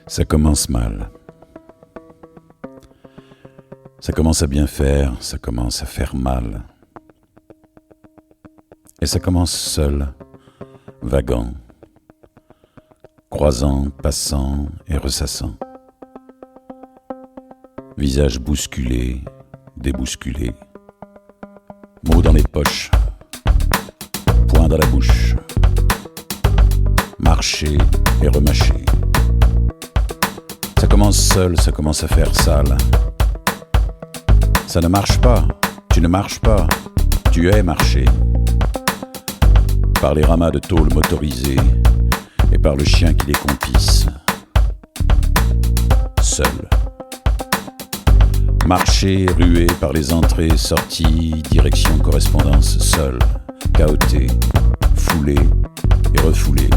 Ça commence mal. Ça commence à bien faire, ça commence à faire mal. Et ça commence seul, vagant, croisant, passant et ressassant. Visage bousculé, débousculé. Mots dans les poches, poing dans la bouche. Marcher et remâcher. Ça commence seul, ça commence à faire sale. Ça ne marche pas, tu ne marches pas, tu es marché. Par les ramas de tôle motorisés et par le chien qui les compisse. Seul. Marcher, rué par les entrées, sorties, direction correspondance, seul, chaoté, foulé et refoulé.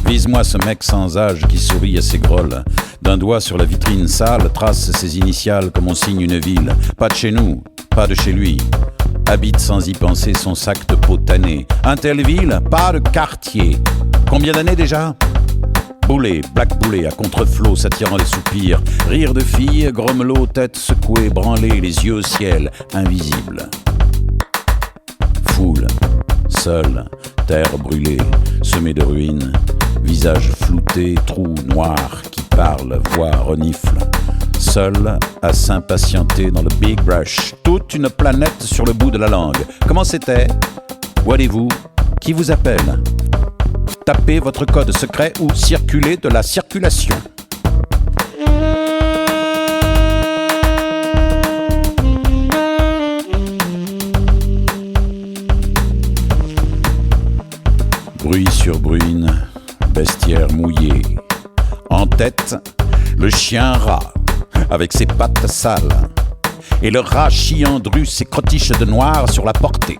Vise-moi ce mec sans âge qui sourit à ses grolles. D'un doigt sur la vitrine sale, trace ses initiales comme on signe une ville. Pas de chez nous, pas de chez lui. Habite sans y penser son sac de peau tannée. Un telle ville, pas de quartier. Combien d'années déjà ? Boulet, black boulet, à contre-flot, s'attirant les soupirs. Rire de fille, grommelot, tête secouée, branlée, les yeux au ciel, invisible. Foule, seul, terre brûlée, semée de ruines. Visage flouté, trou noir qui parle, voix renifle. Seul à s'impatienter dans le big rush. Toute une planète sur le bout de la langue. Comment c'était ? Où allez-vous ? Qui vous appelle ? Tapez votre code secret ou circulez de la circulation. Bruit sur bruine. Bestiaire mouillé. En tête, le chien rat, avec ses pattes sales. Et le rat chiandru ses crotiches de noir sur la portée.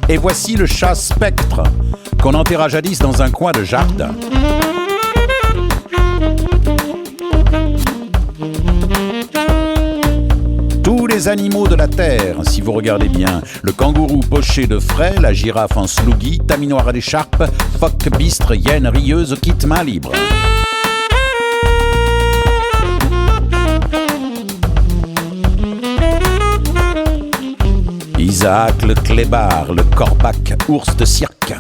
Et voici le chat spectre, qu'on enterra jadis dans un coin de jardin. Tous les animaux de la terre, si vous regardez bien. Le kangourou poché de frais, la girafe en slougi, taminoir à l'écharpe, phoque bistre, hyène rieuse, kit main libre. Isaac le clébard, le corbac, ours de cirque.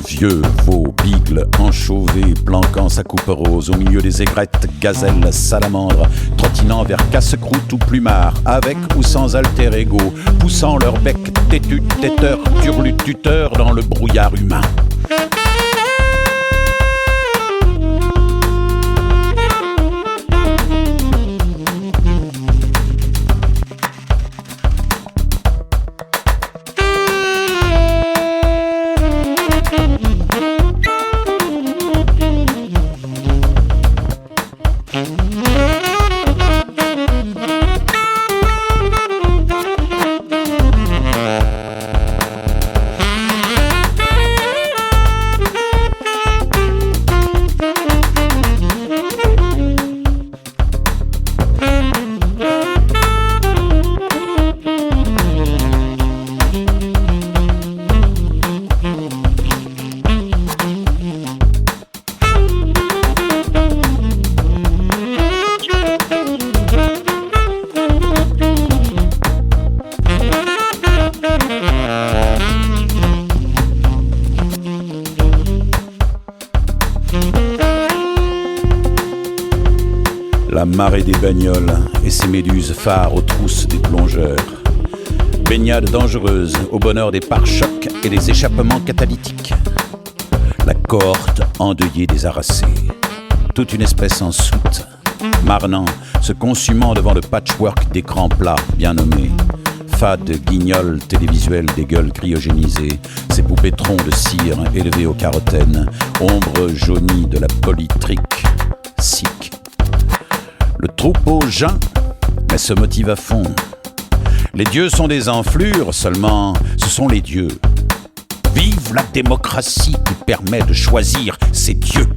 Vieux veau, bigle, enchauvé, planquant sa coupe rose au milieu des aigrettes, gazelles, salamandres, trottinant vers casse-croûte ou plumard, avec ou sans alter ego, poussant leur bec têtu, têteur, turlututeur dans le brouillard humain. La marée des bagnoles et ses méduses phares aux trousses des plongeurs. Baignade dangereuse au bonheur des pare-chocs et des échappements catalytiques. La cohorte endeuillée des harassés. Toute une espèce en soute, marnant, se consumant devant le patchwork d'écrans plats bien nommés. Fade, guignol, télévisuel des gueules cryogénisées, ces poupées troncs de cire élevées au carotène, ombre jaunie de la polytrique, sick. Le troupeau geint, mais se motive à fond. Les dieux sont des enflures, seulement ce sont les dieux. Vive la démocratie qui permet de choisir ses dieux.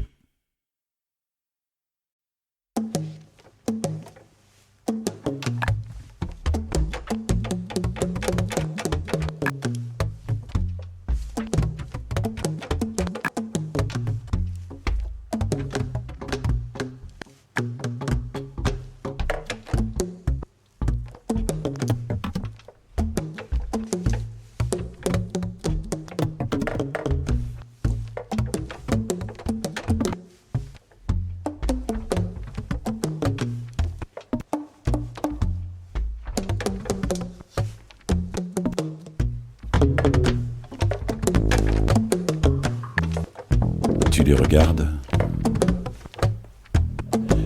les regardes.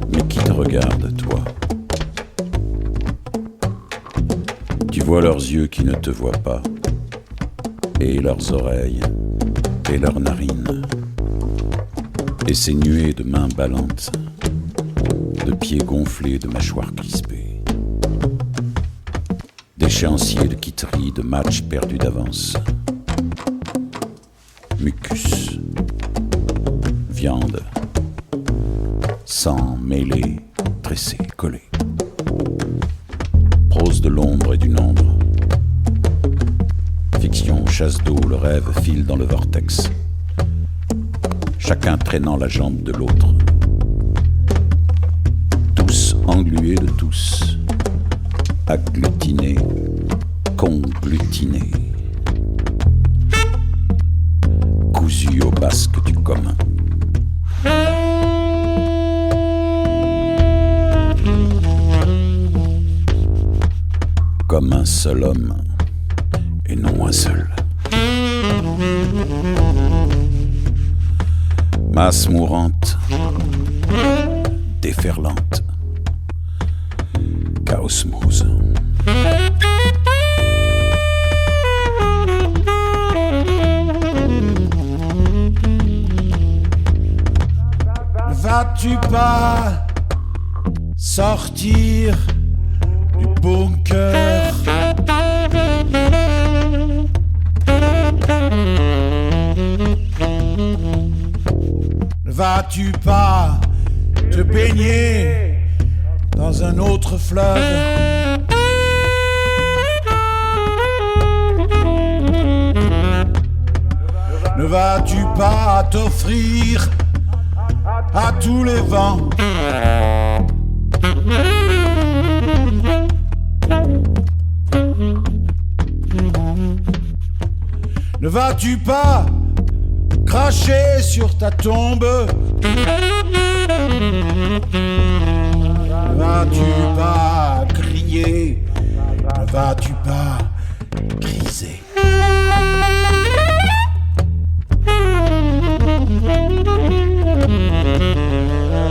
Mais qui te regarde, toi? Tu vois leurs yeux qui ne te voient pas, et leurs oreilles, et leurs narines, et ces nuées de mains ballantes, de pieds gonflés, de mâchoires crispées, d'échéanciers de quitteries, de matchs perdus d'avance. Mucus, viande, sang mêlé, tressé, collé. Prose de l'ombre et du nombre. Fiction, chasse d'eau, le rêve file dans le vortex. Chacun traînant la jambe de l'autre. Tous englués de tous. Agglutinés, conglutinés. Cousus au basque du commun. Comme un seul homme, et non un seul. Masse mourante, déferlante, chaosmose. Vas-tu pas sortir du bunker? Ne vas-tu pas te baigner dans un autre fleuve? Ne vas-tu pas t'offrir à tous les vents? Ne vas-tu pas cracher sur ta tombe? Ne vas-tu pas crier? Ne vas-tu pas griser?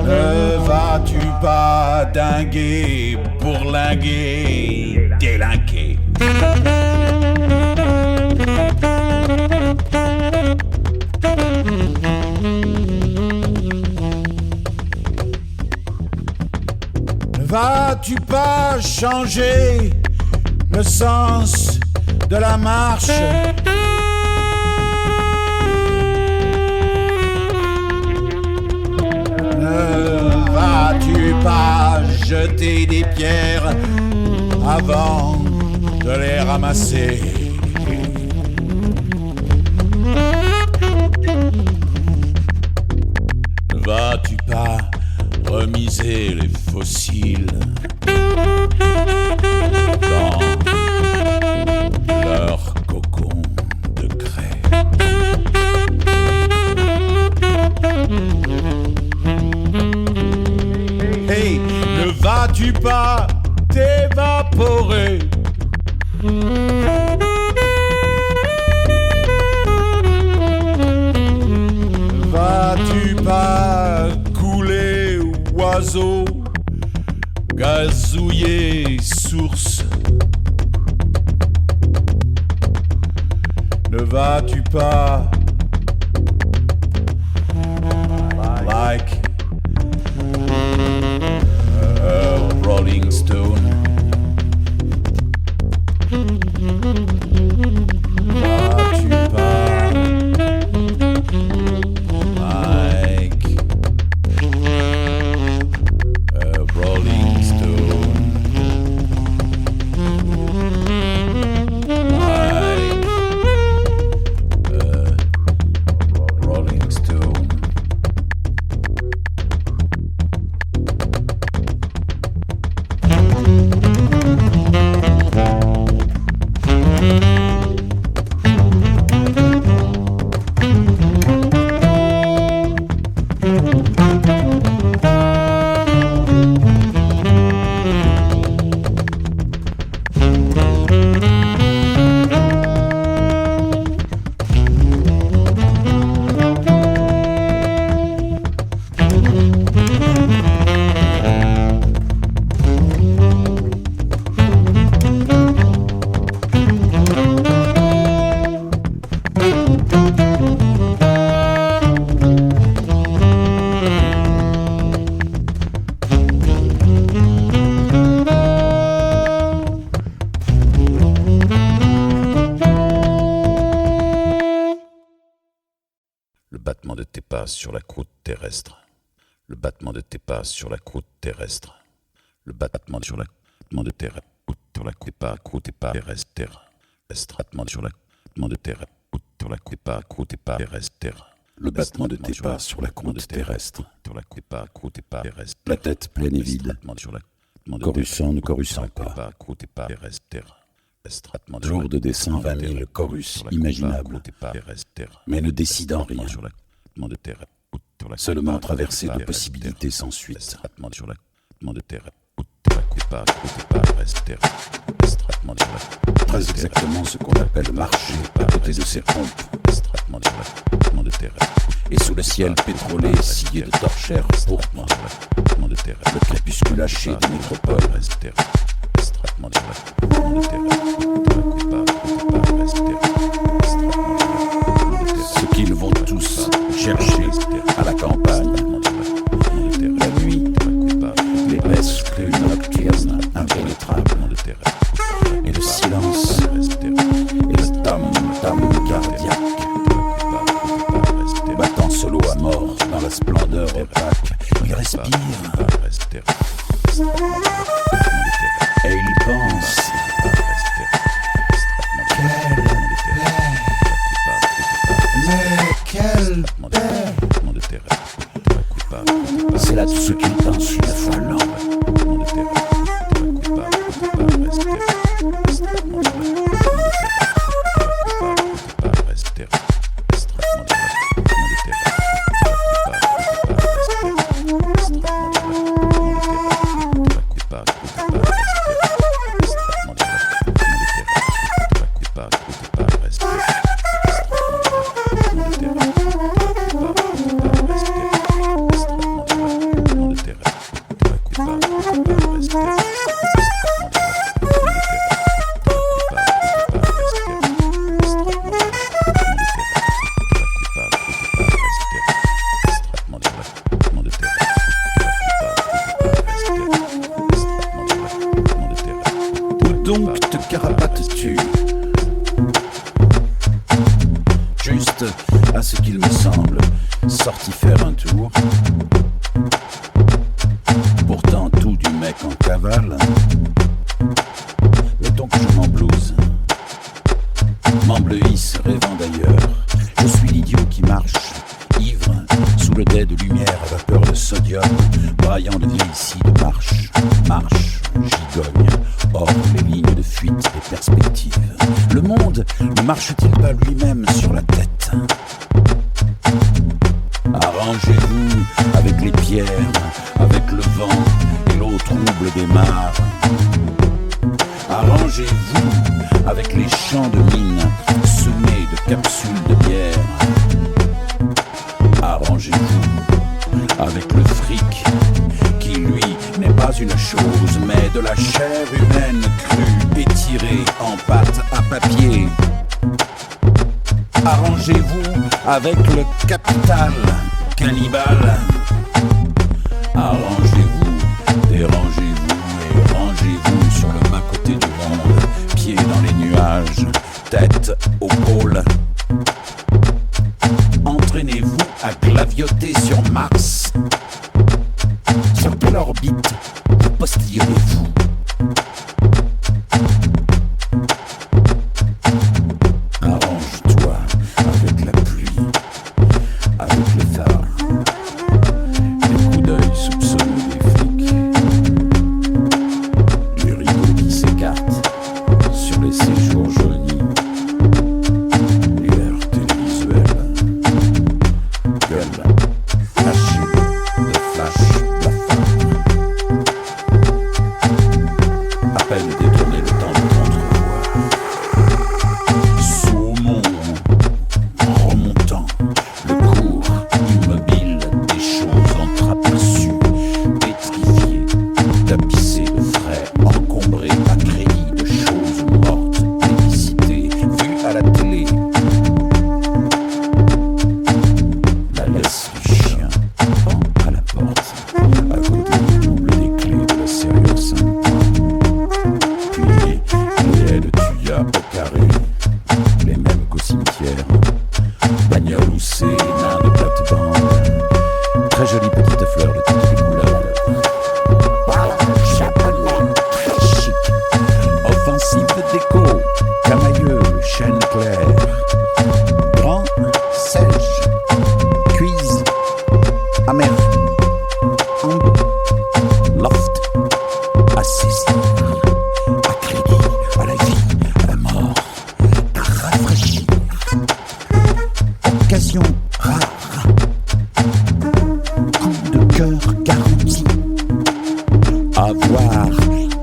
Ne vas-tu pas dinguer, bourlinguer, délinquer? Ne vas-tu pas changer le sens de la marche? Ne vas-tu pas jeter des pierres avant de les ramasser? Ne vas-tu pas remiser les fossiles dans leur cocon de craie? Hey, ne vas-tu pas t'évaporer? Vas-tu pas couler, oiseau, gazouiller, source? Ne vas-tu pas like a Rolling Stone? Vas-tu pas like a Rolling Stone? Like a Rolling Stone? pas sur la croûte terrestre. Le battement de tes pas sur la croûte terrestre. Le battement sur la battement de terre sur la croûte et pas terrestre. Battement sur la battement de terre sur la croûte et pas terrestre. Le battement de tes pas sur la croûte terrestre. Sur la croûte et pas terrestre. La tête pleine et vide. Coruscant ne coruscant pas. Jour de dessin 20 000 chorus imaginables, mais ne décidant rien. Seulement traverser de possibilités sans suite. Très exactement ce qu'on appelle marcher à côté de ces pompes. Et sous le ciel pétrolé scié de torchères pourpres, le crépuscule haché des métropoles. Ce qu'ils vont tous chercher à la campagne. La nuit, les mescles nocturnes impénétrables. Et le silence, et le tam-tam cardiaque. Battant solo à mort dans la splendeur opaque. Il respire. Et il pense. Quelle paix. C'est là tout ce qu'il pense une fois lent. Donc te carapates-tu? Juste à ce qu'il me semble, sorti faire un tour. Pourtant tout du mec en cavale. Mettons que je m'emblouse, m'embleisse rêvant d'ailleurs. Je suis l'idiot qui marche, ivre, sous le dais de lumière à vapeur de sodium, braillant de vieilles de marche, gigogne, hors les lignes de fuite des perspectives. Le monde ne marche-t-il pas lui-même sur la tête? Arrangez-vous avec les pierres, avec le vent et l'eau trouble des mares. Arrangez-vous avec les champs de mines semés de capsules de bière. Arrangez-vous avec le fric qui, lui, n'est pas une chose, mais de la chair humaine crue, étirée en pâte à papier. Arrangez-vous avec le capital cannibale. Arrangez-vous, dérangez-vous et rangez-vous sur le bas-côté du monde, pieds dans les nuages, tête au pôle. Entraînez-vous à glavioter sur Mars. Sur quelle orbite vous postillonnez-vous? Arrange-toi avec la pluie, avec les phares, les coups d'œil soupçonneux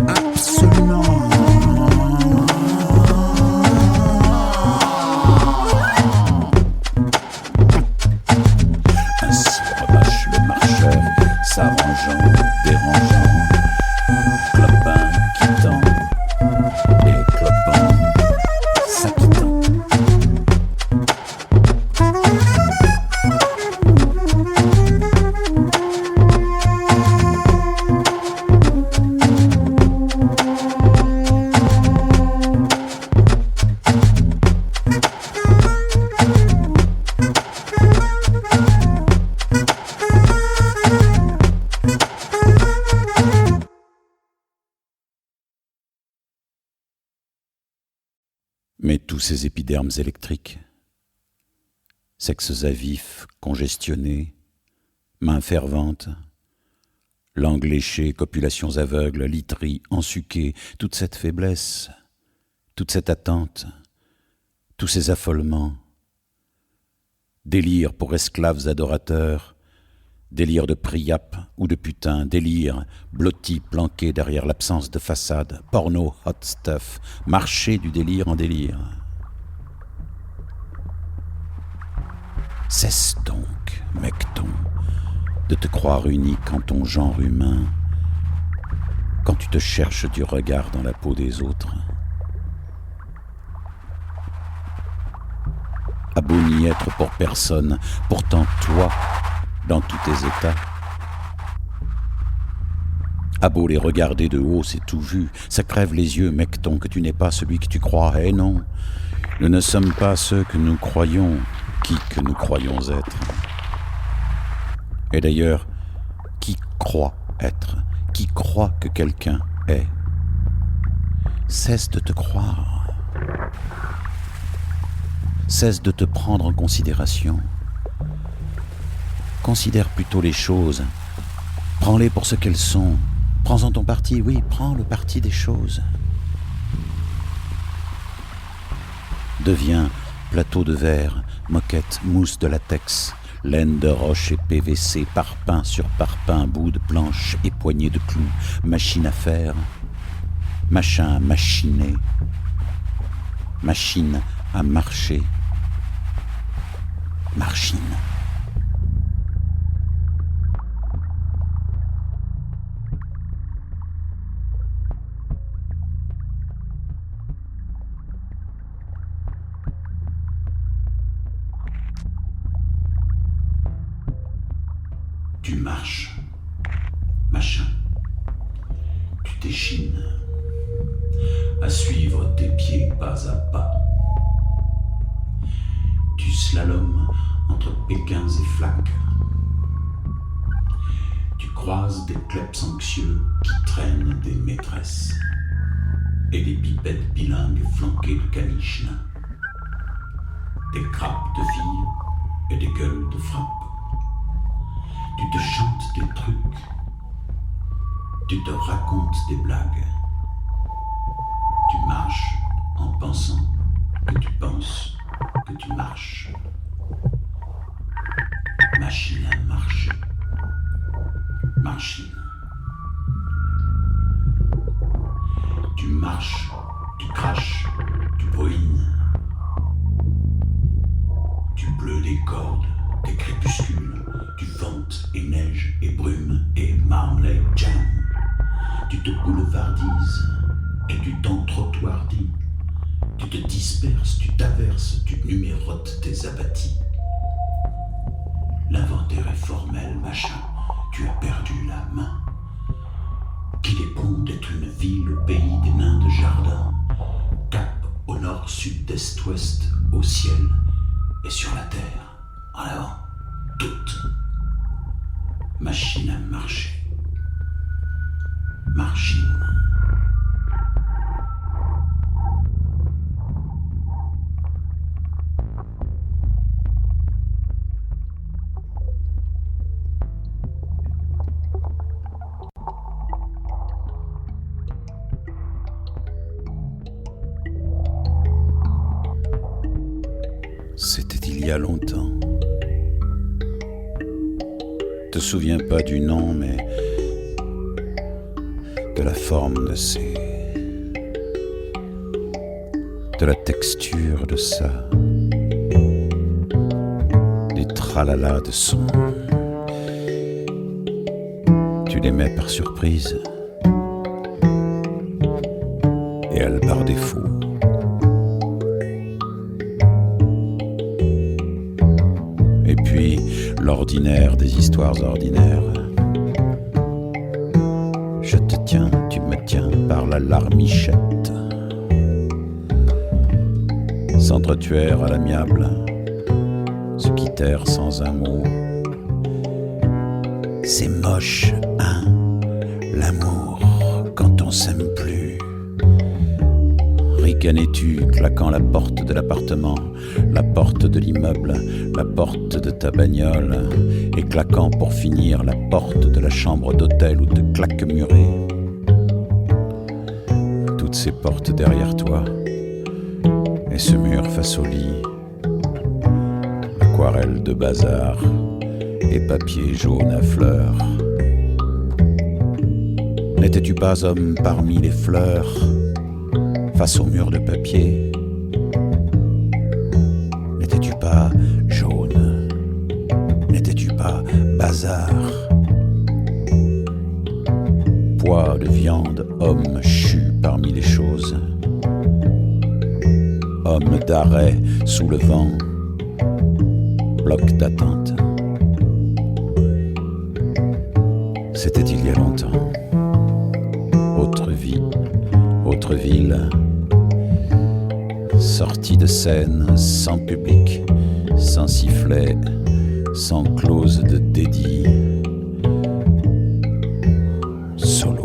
Absolument. Ainsi remarche le marcheur, s'arrangeant, dérangeant, clopin, quittant, et clopin, s'acquittant. Mais tous ces épidermes électriques, sexes à vif, congestionnés, mains ferventes, langues léchées, copulations aveugles, literies ensuquées, toute cette faiblesse, toute cette attente, tous ces affolements, délire pour esclaves adorateurs, délire de priap ou de putain, délire blotti, planqué derrière l'absence de façade, porno, hot stuff, marché du délire en délire. Cesse donc, mecton, de te croire unique en ton genre humain, quand tu te cherches du regard dans la peau des autres. À beau n'y être pour personne, pourtant toi, dans tous tes états. À beau les regarder de haut, c'est tout vu, ça crève les yeux, mecton, que tu n'es pas celui que tu crois. Eh non, nous ne sommes pas ceux que nous croyons, qui que nous croyons être. Et d'ailleurs, qui croit être, qui croit que quelqu'un est, cesse de te croire. Cesse de te prendre en considération. Considère plutôt les choses. Prends-les pour ce qu'elles sont. Prends-en ton parti, oui, prends le parti des choses. Deviens plateau de verre, moquette, mousse de latex, laine de roche et PVC, parpaing sur parpaing, bout de planche et poignée de clous, machine à faire, machin à machiner, machine à marcher, marchine. Tu marches, machin, tu t'échines, à suivre tes pieds pas à pas. Tu slalomes entre Pékins et flaques. Tu croises des kleps anxieux qui traînent des maîtresses et des pipettes bilingues flanquées de caniches, des grappes de filles et des gueules de frappe. Tu te chantes des trucs, tu te racontes des blagues, tu marches en pensant que tu penses que tu marches. Machine à marcher, machine. Tu marches, tu craches, tu bruines, tu bleues des cordes, des crépuscules. Tu ventes et neige et brume et marmelade jam. Tu te boulevardises et tu t'entrottoirdis. Tu te disperses, tu t'averses, tu numérotes tes abattis. L'inventaire est formel, machin, tu as perdu la main. Qu'il est bon d'être une ville au pays des nains de jardin. Cap au nord, sud, est, ouest, au ciel et sur la terre. En avant, toute. Machine à marcher. Marchine. C'était il y a longtemps. Te souviens pas du nom, mais de la forme de ses, de la texture de ça, du tralala de son. Tu l'aimais par surprise et elle par défaut. Et puis l'ordinaire des histoires ordinaires. Je te tiens, tu me tiens par la larmichette. S'entretuèrent à l'amiable, se quittèrent sans un mot. C'est moche, hein, l'amour, quand on s'aime plus. Ricanais-tu, claquant la porte de l'appartement, la porte de l'immeuble, la porte de ta bagnole, et claquant pour finir la porte de la chambre d'hôtel où te claque-muré. Toutes ces portes derrière toi, et ce mur face au lit, aquarelle de bazar et papier jaune à fleurs. N'étais-tu pas homme parmi les fleurs, face au mur de papier? N'étais-tu pas jaune? N'étais-tu pas bazar? Poids de viande, homme chu parmi les choses, homme d'arrêt sous le vent, bloc d'attente. C'était il y a longtemps. Autre vie, autre ville, sortie de scène, sans public, sans sifflet, sans clause de dédit, solo.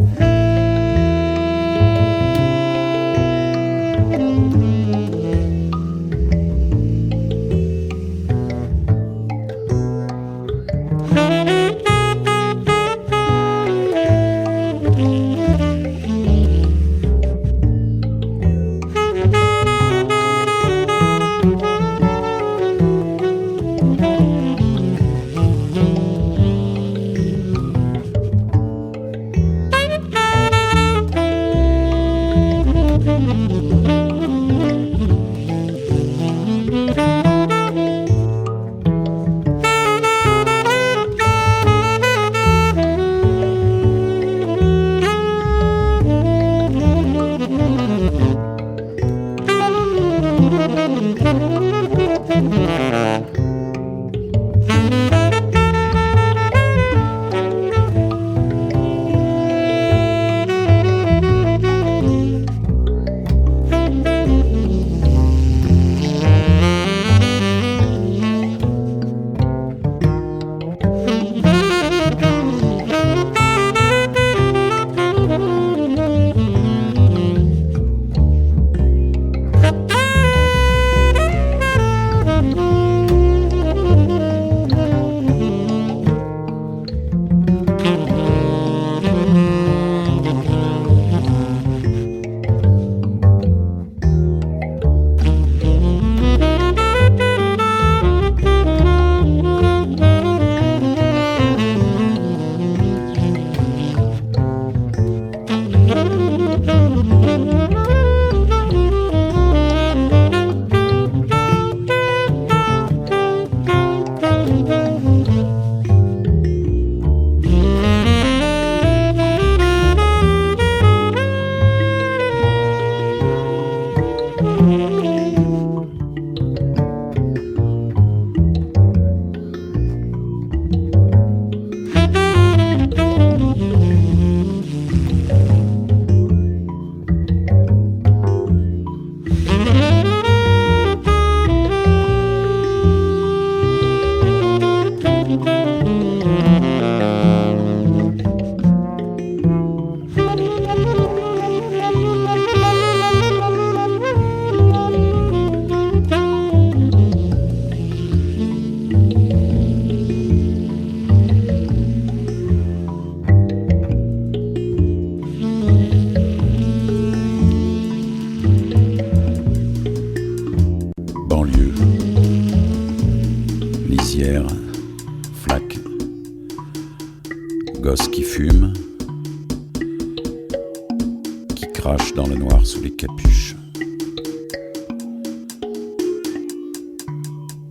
crache dans le noir sous les capuches.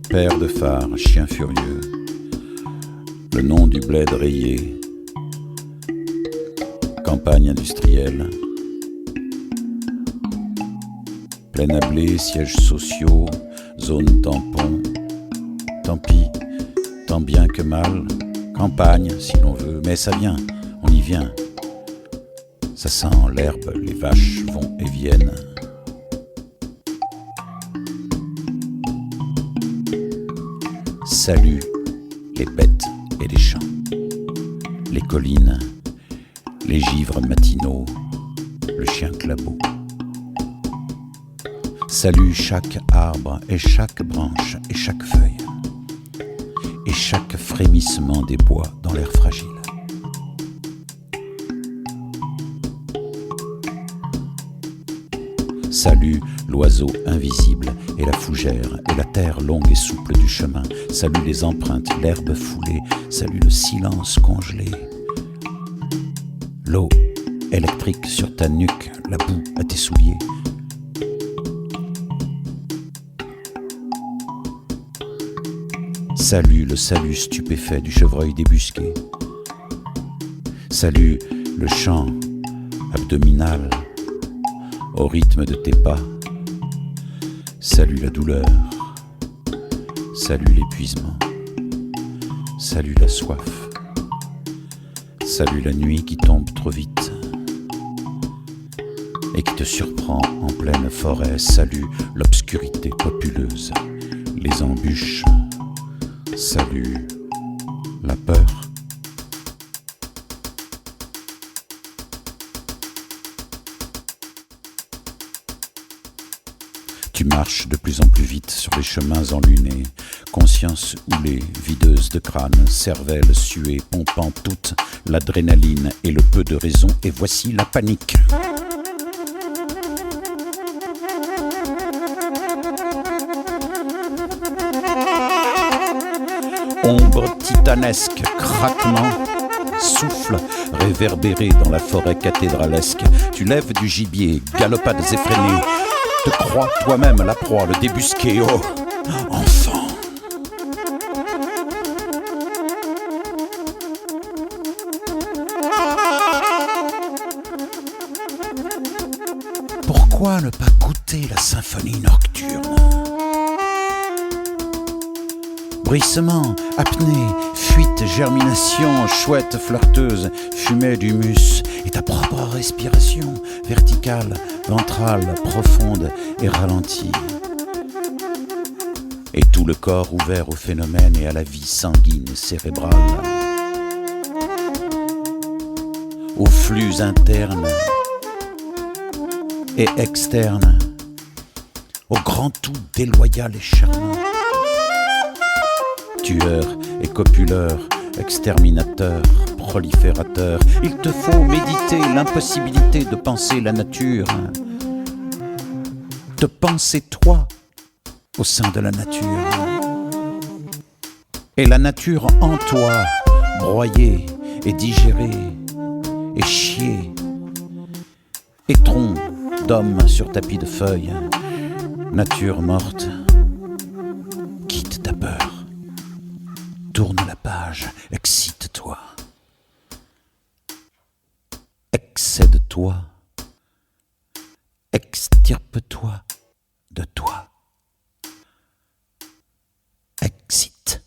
Père de phare, chien furieux, le nom du bled rayé, campagne industrielle, plaine à blé, sièges sociaux, zone tampon, tant pis, tant bien que mal, campagne si l'on veut, mais ça vient, on y vient. Ça sent l'herbe, les vaches vont et viennent. Salut les bêtes et les champs, les collines, les givres matinaux, le chien clabot. Salut chaque arbre et chaque branche et chaque feuille, et chaque frémissement des bois dans l'air fragile. Salut l'oiseau invisible et la fougère et la terre longue et souple du chemin. Salut les empreintes, l'herbe foulée. Salut le silence congelé. L'eau électrique sur ta nuque, la boue à tes souliers. Salut le salut stupéfait du chevreuil débusqué. Salut le chant abdominal au rythme de tes pas. Salut la douleur. Salut l'épuisement. Salut la soif. Salut la nuit qui tombe trop vite et qui te surprend en pleine forêt. Salut l'obscurité populeuse, les embûches. Salut la peur. Tu marches de plus en plus vite sur les chemins enlunés, conscience houlée, videuse de crâne, cervelle suée, pompant toute l'adrénaline et le peu de raison, et voici la panique. Ombre titanesque, craquement, souffle réverbéré dans la forêt cathédralesque. Tu lèves du gibier, galopades effrénées. Te crois toi-même la proie, le débusqué, oh, enfant. Pourquoi ne pas goûter la symphonie nocturne? Bruissement, apnée, fuite, germination, chouette flirteuse, fumée d'humus et ta propre respiration, verticale, ventrale, profonde et ralentie. Et tout le corps ouvert au phénomène et à la vie sanguine cérébrale, aux flux internes et externes, au grand tout déloyal et charmant. Tueur et copuleur, exterminateur, proliférateur, il te faut méditer l'impossibilité de penser la nature, de penser toi au sein de la nature, et la nature en toi, broyée et digérée, et chiée, et tronc d'homme sur tapis de feuilles, nature morte, quitte ta peur. Tourne la page, excite-toi, excède-toi, extirpe-toi de toi, excite.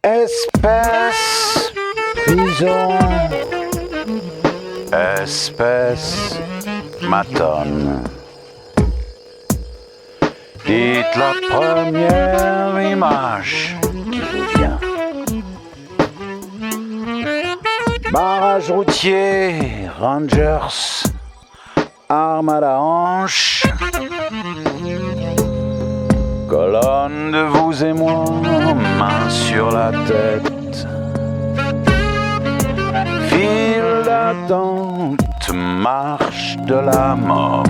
Espace prison, espèce matone. Dites la première image qui vous vient. Barrage routier, Rangers, arme à la hanche. Colonne de vous et moi, main sur la tête. File d'attente, marche de la mort.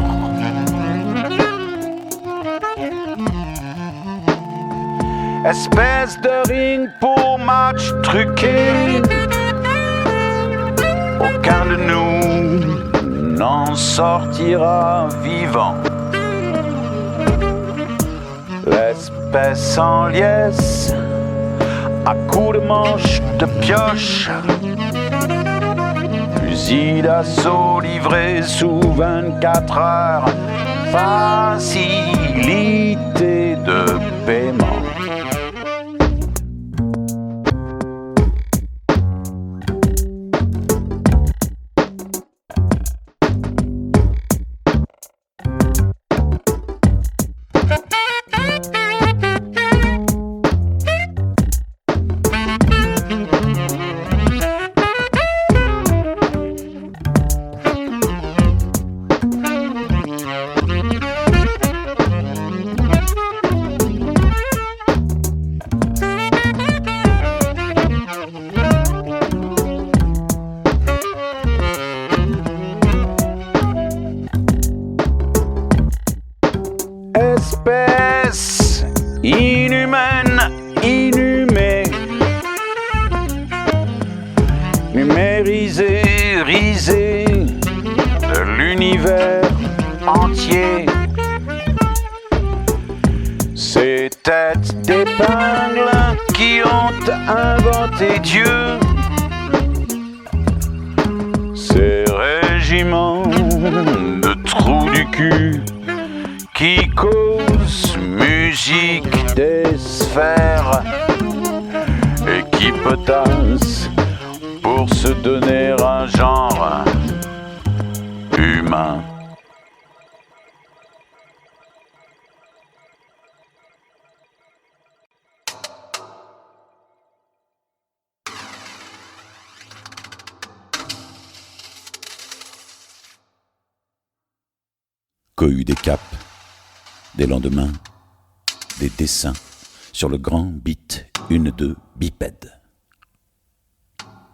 Espèce de ring pour match truqué. Aucun de nous n'en sortira vivant. L'espèce en liesse, à coups de manche de pioche. Fusil d'assaut livré sous 24 heures. Facilité de paiement. Espèce inhumaine, inhumée, numérisée, risée de l'univers entier. Ces têtes d'épingle qui ont inventé Dieu, ces régiments de trous du cul qui cause musique des sphères et qui potasse pour se donner un genre humain. Cohue des capes, des lendemains, des dessins sur le grand beat 1-2 bipède.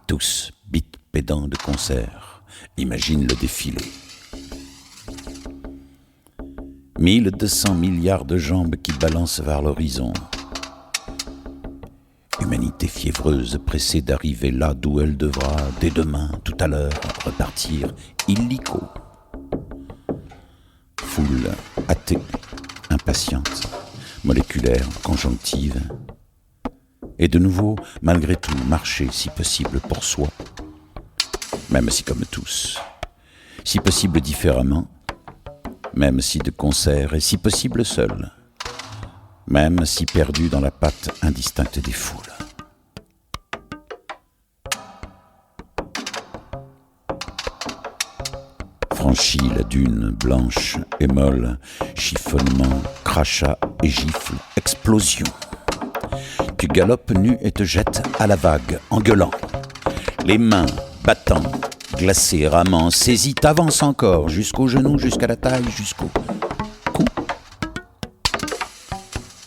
Tous beat pédants de concert, imagine le défilé. 1200 milliards de jambes qui balancent vers l'horizon. Humanité fiévreuse pressée d'arriver là d'où elle devra, dès demain, tout à l'heure, repartir illico. Foule athée, impatiente, moléculaire, conjonctive. Et de nouveau, malgré tout, marcher si possible pour soi, même si comme tous, si possible différemment, même si de concert et si possible seul, même si perdu dans la patte indistincte des foules. Franchis la dune blanche et molle, chiffonnement, crachat et gifle, explosion. Tu galopes nu et te jettes à la vague, en gueulant. Les mains battant, glacées, ramant, saisis, t'avances encore, jusqu'au genou, jusqu'à la taille, jusqu'au cou.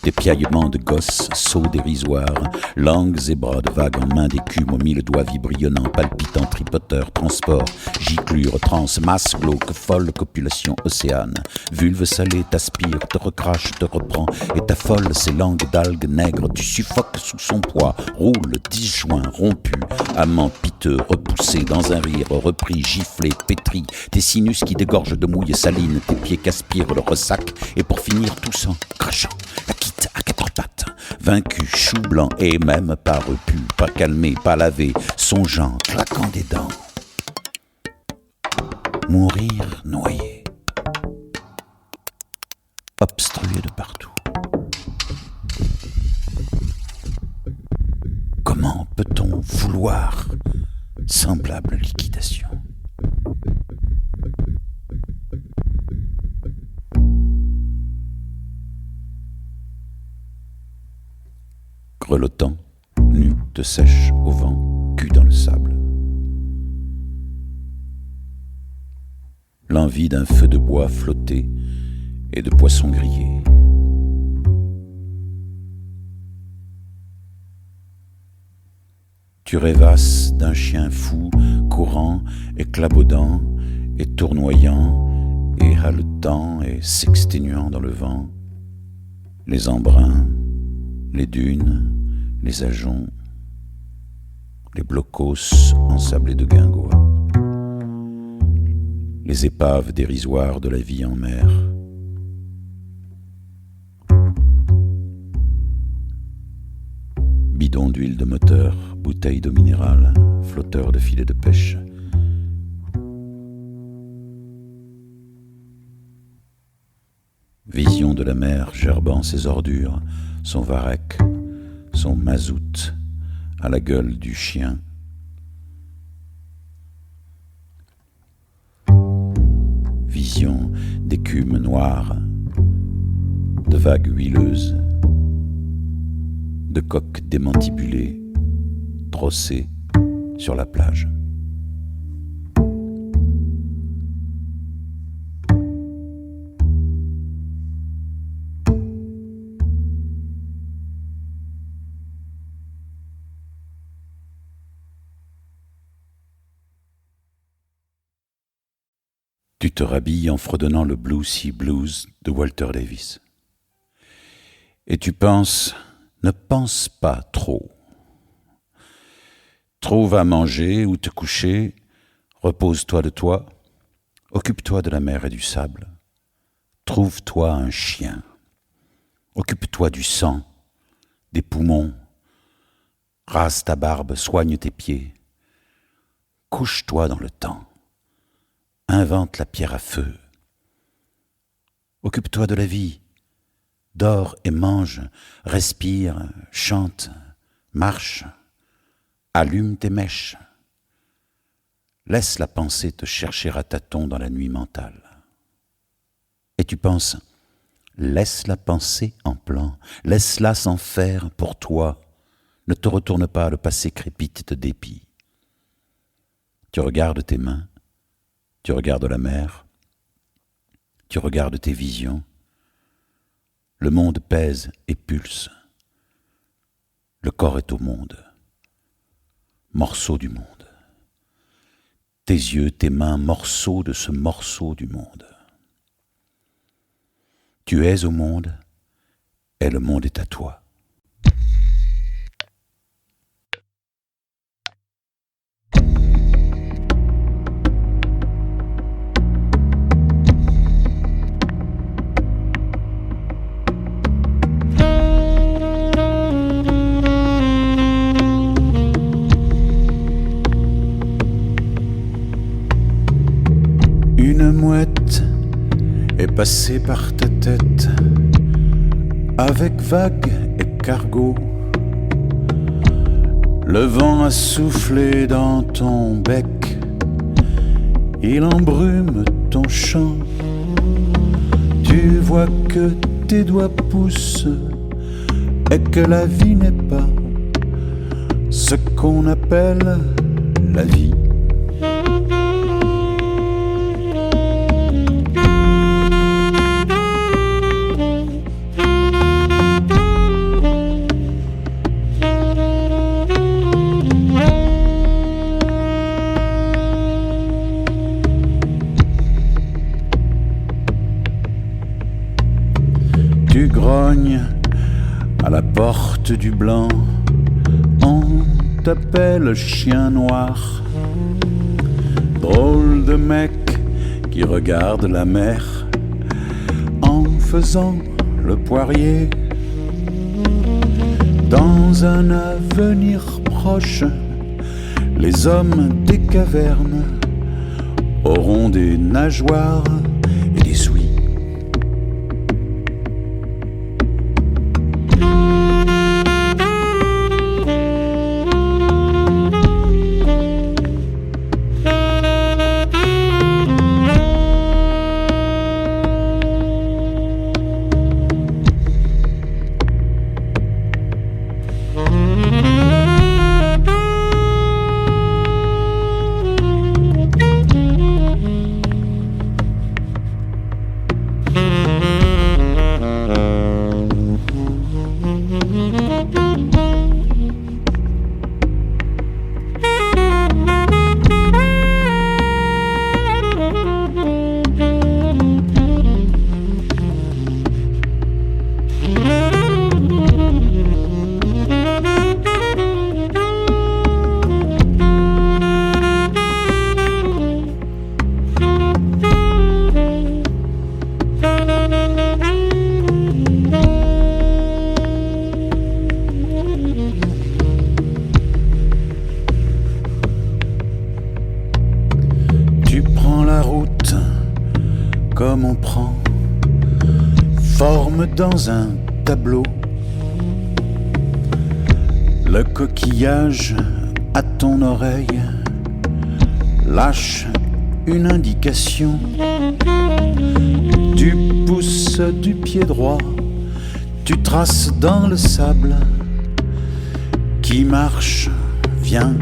Des piaillements de gosses, sauts dérisoires, langues et bras de vagues en main d'écume aux 1000 doigts vibrionnants, palpitants, tripoteurs, transport, giclure, transe, masse glauque, folle copulation océane. Vulve salée t'aspire, te recrache, te reprend, et t'affole ces langues d'algues nègres, tu suffoques sous son poids, roule, disjoint, rompu, amant piteux, repoussé dans un rire, repris, giflé, pétri, tes sinus qui dégorgent de mouille saline, tes pieds qu'aspirent le ressac, et pour finir toussant, crachant, la quitte à quatre pattes, vaincu, chou blanc, et même pas repu, pas calmé, pas lavé, songeant, claquant des dents. Mourir noyé, obstrué de partout. Comment peut-on vouloir semblable liquidation. Grelottant, nu, te sèche au vent, cul dans le sable. L'envie d'un feu de bois flotté et de poissons grillés. Tu rêvasses d'un chien fou, courant, éclabauddant et tournoyant et haletant et s'exténuant dans le vent. Les embruns, les dunes, les ajoncs, les blocos ensablés de guingois, les épaves dérisoires de la vie en mer. Bidon d'huile de moteur, bouteilles d'eau minérale, flotteurs de filets de pêche. Vision de la mer gerbant ses ordures, son varech, son mazout à la gueule du chien. Vision d'écume noire, de vagues huileuses, de coques démantibulées, trossées sur la plage. Tu te rhabilles en fredonnant le Blue Sea Blues de Walter Davis. Et tu penses, ne pense pas trop. Trouve à manger ou te coucher, repose-toi de toi, occupe-toi de la mer et du sable. Trouve-toi un chien. Occupe-toi du sang, des poumons. Rase ta barbe, soigne tes pieds. Couche-toi dans le temps. Invente la pierre à feu. Occupe-toi de la vie. Dors et mange, respire, chante, marche. Allume tes mèches. Laisse la pensée te chercher à tâtons dans la nuit mentale. Et tu penses, laisse la pensée en plan, laisse-la s'en faire pour toi. Ne te retourne pas, le passé crépite de dépit. Tu regardes tes mains, tu regardes la mer, tu regardes tes visions. Le monde pèse et pulse. Le corps est au monde. Morceau du monde. Tes yeux, tes mains, morceaux de ce morceau du monde. Tu es au monde et le monde est à toi. Une mouette est passée par ta tête avec vagues et cargo. Le vent a soufflé dans ton bec, il embrume ton chant. Tu vois que tes doigts poussent et que la vie n'est pas ce qu'on appelle la vie. Tu grognes à la porte du blanc, on t'appelle chien noir. Drôle de mec qui regarde la mer en faisant le poirier. Dans un avenir proche, les hommes des cavernes auront des nageoires et des ouïes. comme on prend forme dans un tableau. Le coquillage à ton oreille lâche une indication. Du pouce du pied droit, tu traces dans le sable. Qui marche vient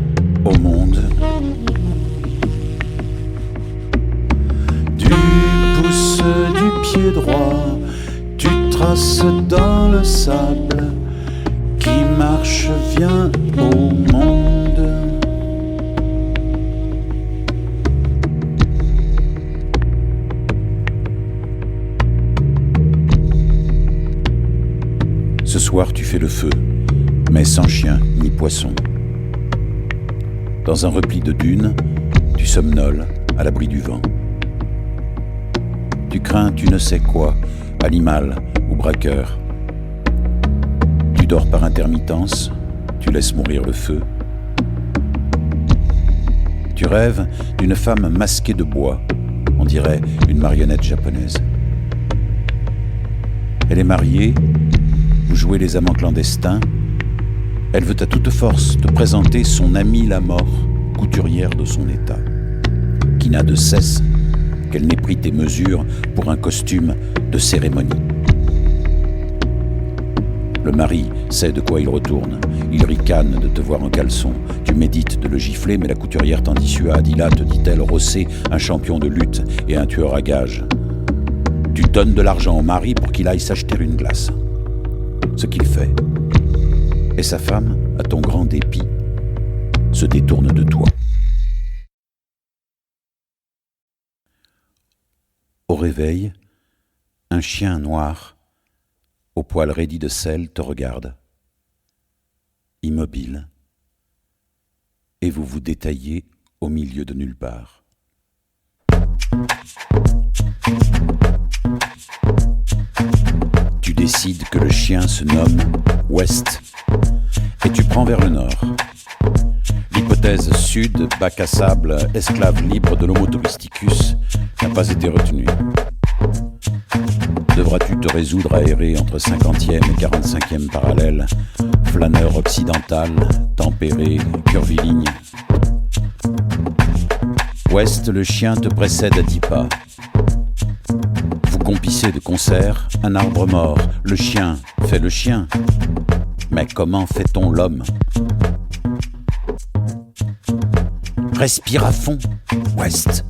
au monde. Du pouce du pied droit, tu traces dans le sable. Qui marche vient au monde. Ce soir, tu fais le feu, mais sans chien ni poisson. Dans un repli de dunes, tu somnoles à l'abri du vent. Tu crains tu ne sais quoi, animal ou braqueur. Tu dors par intermittence, tu laisses mourir le feu. Tu rêves d'une femme masquée de bois, on dirait une marionnette japonaise. Elle est mariée, vous jouez les amants clandestins. Elle veut à toute force te présenter son amie la mort, couturière de son état, qui n'a de cesse qu'elle n'ait pris tes mesures pour un costume de cérémonie. Le mari sait de quoi il retourne. Il ricane de te voir en caleçon. Tu médites de le gifler, mais la couturière t'en dissuade. Il a, te dit-elle, rossé un champion de lutte et un tueur à gages. Tu donnes de l'argent au mari pour qu'il aille s'acheter une glace. Ce qu'il fait. Et sa femme, à ton grand dépit, se détourne de toi. Au réveil, un chien noir, au poil raidi de sel, te regarde, immobile, et vous vous détaillez au milieu de nulle part. Tu décides que le chien se nomme West, et tu prends vers le nord. L'hypothèse sud, bac à sable, esclave libre de l'Homo touristicus, n'a pas été retenue. Devras-tu te résoudre à errer entre 50e et 45e parallèle, flâneur occidental, tempéré, curviligne. Ouest, le chien te précède à 10 pas. Vous compissez de concert un arbre mort. Le chien fait le chien. Mais comment fait-on l'homme ? Respire à fond, Ouest.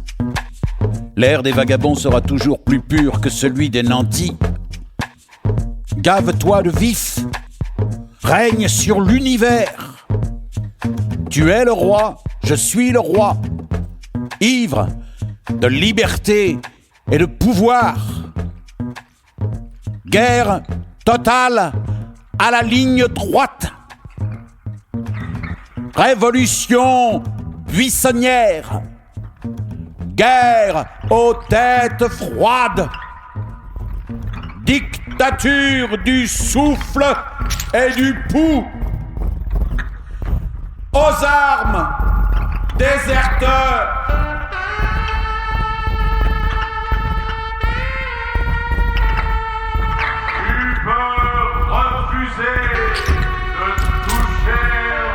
L'air des vagabonds sera toujours plus pur que celui des nantis. Gave-toi de vif. Règne sur l'univers. Tu es le roi, je suis le roi. Ivre de liberté et de pouvoir. Guerre totale à la ligne droite. Révolution buissonnière. Guerre aux têtes froides. Dictature du souffle et du pouls. Aux armes, déserteurs. Tu peux refuser de toucher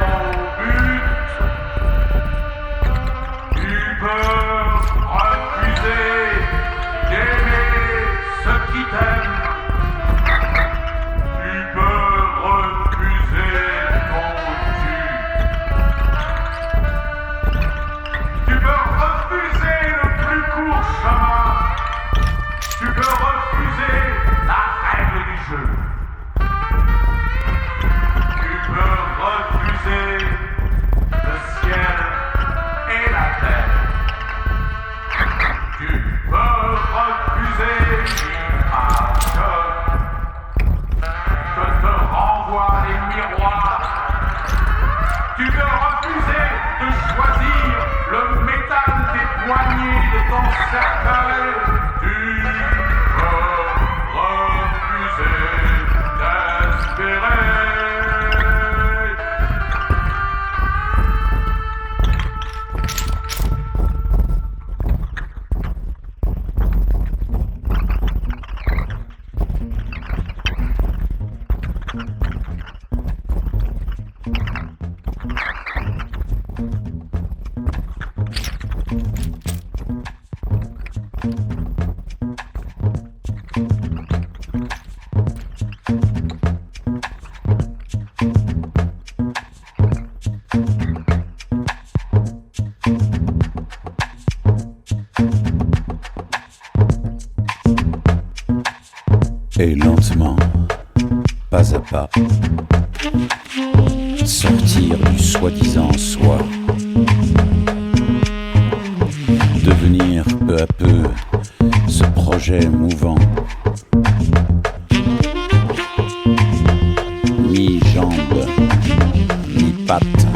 au but. Tu peux refuser d'aimer ceux qui t'aiment. Tu peux refuser ton dû. Tu peux refuser le plus court chemin. Tu peux refuser la règle du jeu. Tu peux refuser le ciel et la terre. Tu peux refuser l'image que te renvoient les miroirs. Tu peux refuser de choisir le métal des poignées de ton cercueil. Tu peux refuser Et lentement, pas à pas, sortir du soi-disant soi, devenir peu à peu ce projet mouvant, mi-jambe, mi-patte,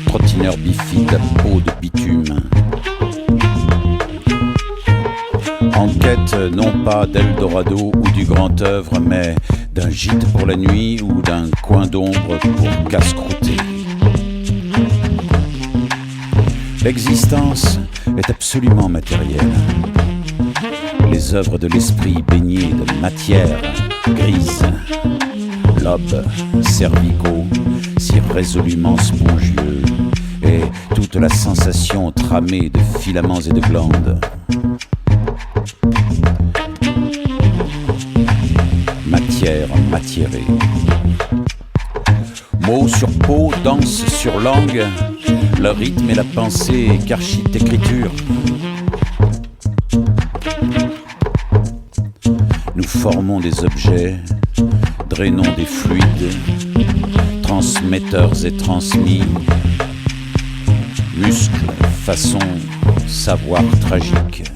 trottineur bifide à peau de bitume, en quête non pas d'Eldorado ou du grand œuvre, mais d'un gîte pour la nuit ou d'un coin d'ombre pour casse-croûter. L'existence est absolument matérielle. Les œuvres de l'esprit baignées de matière grise, lobes, cervicaux, si résolument spongieux, et toute la sensation tramée de filaments et de glandes. Matière matiérée. Mots sur peau, danse sur langue, le rythme et la pensée qu'archite écriture. Nous formons des objets, drainons des fluides, transmetteurs et transmis, muscles, façon, savoir tragique.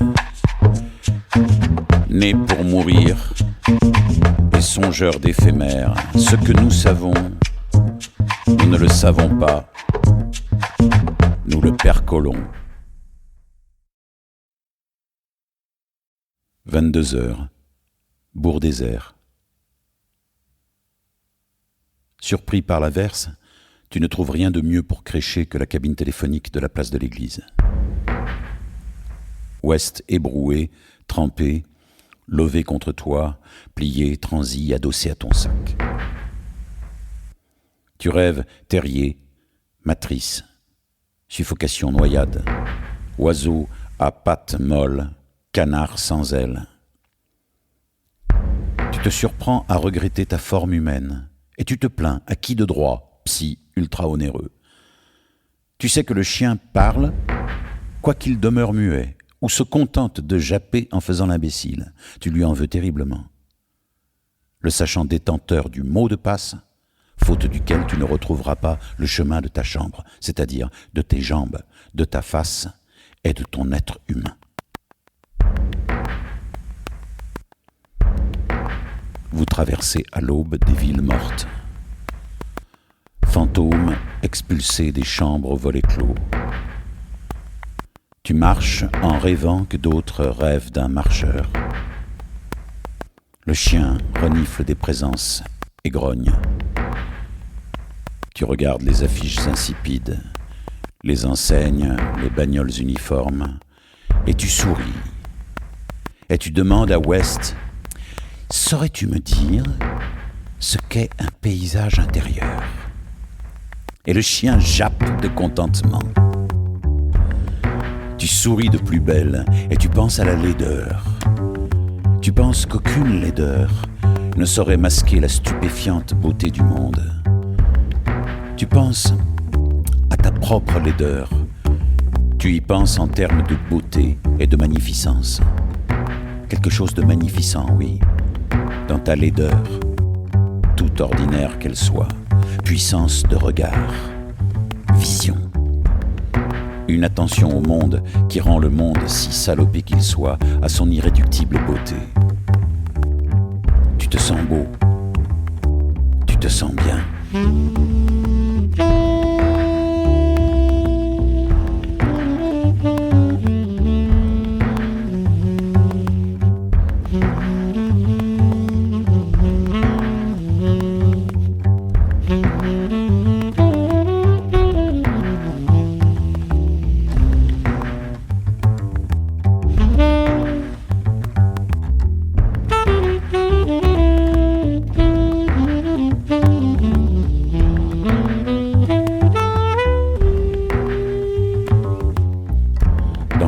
Nés pour mourir, et songeurs d'éphémère, ce que nous savons, nous ne le savons pas, nous le percolons. 22h, bourg désert. Surpris par l'averse, tu ne trouves rien de mieux pour crécher que la cabine téléphonique de la place de l'église. Ouest ébroué, trempé, lové contre toi, plié, transi, adossé à ton sac. Tu rêves terrier, matrice, suffocation, noyade, oiseau à pattes molles, canard sans ailes. Tu te surprends à regretter ta forme humaine et tu te plains, à qui de droit, psy ultra onéreux. Tu sais que le chien parle, quoiqu'il demeure muet, ou se contente de japper en faisant l'imbécile. Tu lui en veux terriblement. Le sachant détenteur du mot de passe, faute duquel tu ne retrouveras pas le chemin de ta chambre, c'est-à-dire de tes jambes, de ta face et de ton être humain. Vous traversez à l'aube des villes mortes. Fantômes expulsés des chambres aux volets clos. Tu marches en rêvant que d'autres rêvent d'un marcheur. Le chien renifle des présences et grogne. Tu regardes les affiches insipides, les enseignes, les bagnoles uniformes, et tu souris. Et tu demandes à West, « Saurais-tu me dire ce qu'est un paysage intérieur ?» Et le chien jappe de contentement. Tu souris de plus belle et tu penses à la laideur. Tu penses qu'aucune laideur ne saurait masquer la stupéfiante beauté du monde. Tu penses à ta propre laideur. Tu y penses en termes de beauté et de magnificence. Quelque chose de magnificent, oui, dans ta laideur, tout ordinaire qu'elle soit. Puissance de regard, vision. Une attention au monde qui rend le monde, si salopé qu'il soit, à son irréductible beauté. Tu te sens beau, tu te sens bien.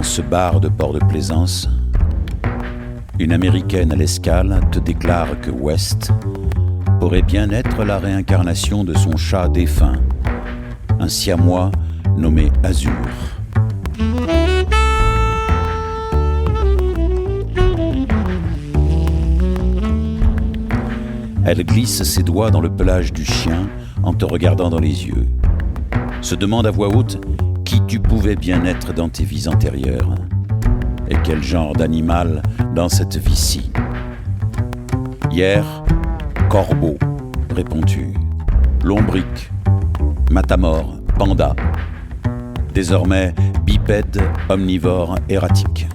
Dans ce bar de Port-de-Plaisance, une Américaine à l'escale te déclare que West pourrait bien être la réincarnation de son chat défunt, un siamois nommé Azur. Elle glisse ses doigts dans le pelage du chien en te regardant dans les yeux. Se demande à voix haute qui tu pouvais bien être dans tes vies antérieures et quel genre d'animal dans cette vie-ci. Hier, corbeau, réponds-tu. Lombric, matamore, panda. Désormais, bipède, omnivore, erratique.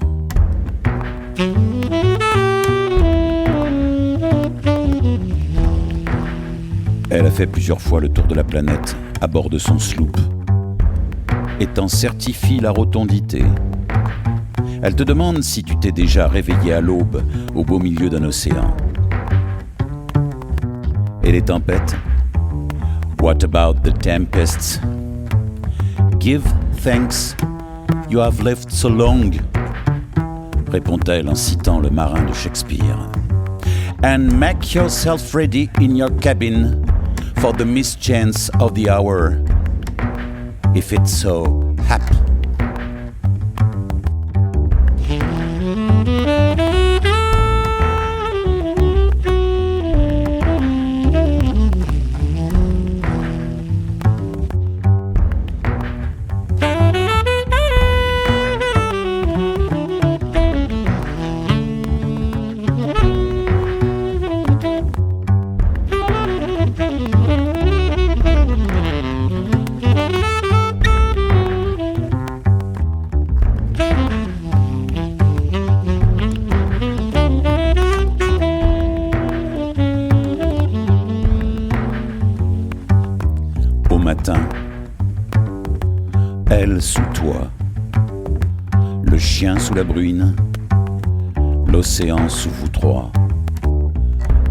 Elle a fait plusieurs fois le tour de la planète à bord de son sloop et t'en certifie la rotondité. Elle te demande si tu t'es déjà réveillé à l'aube au beau milieu d'un océan. Et les tempêtes? What about the tempests? Give thanks, you have lived so long, répond-elle en citant le marin de Shakespeare. And make yourself ready in your cabin for the mischance of the hour, if it so hap. Matin, elle sous toi, le chien sous la bruine, l'océan sous vous trois,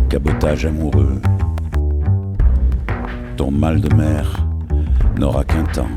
cabotage amoureux, ton mal de mer n'aura qu'un temps.